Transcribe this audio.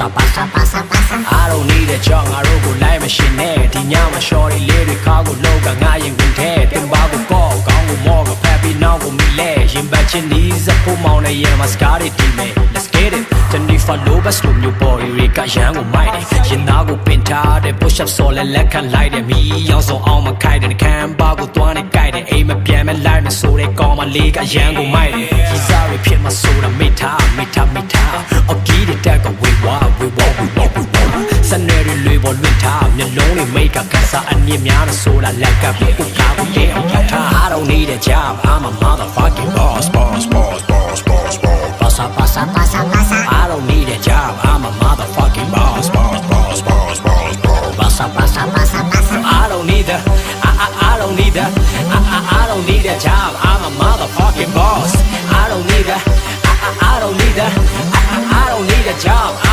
Pasa, pasa, pasa, pasa. I don't need a job, I don't go live machine. The nyama shorty lady cargo loga I ain't with head. Timbago go, gongo moga, pappy now go me leg. In Chinese, a pull on a yama scotty team. Let's get it. Tani follow bas from your boy, Rika Yang mighty. Yinago pinta, they push up soul and let can light me. Also on my kite and can bago to one guide. Aim a piano and line so they call my league a Yang mighty. He's sorry, pit my soda, mita. Or get it, take away, we walk. Sanary live on winter, the lonely make a casa and Yamiana soda like a people. I don't need a job, I'm a motherfucking boss. Pasa, pasa, pasa, pasa. I don't need a job, I'm a motherfucking boss. Pasa, pasa, pasa, pasa. I don't need a, I don't need a, I don't need a job, I'm a motherfucking boss. I don't need a, I don't need a, I don't need a job.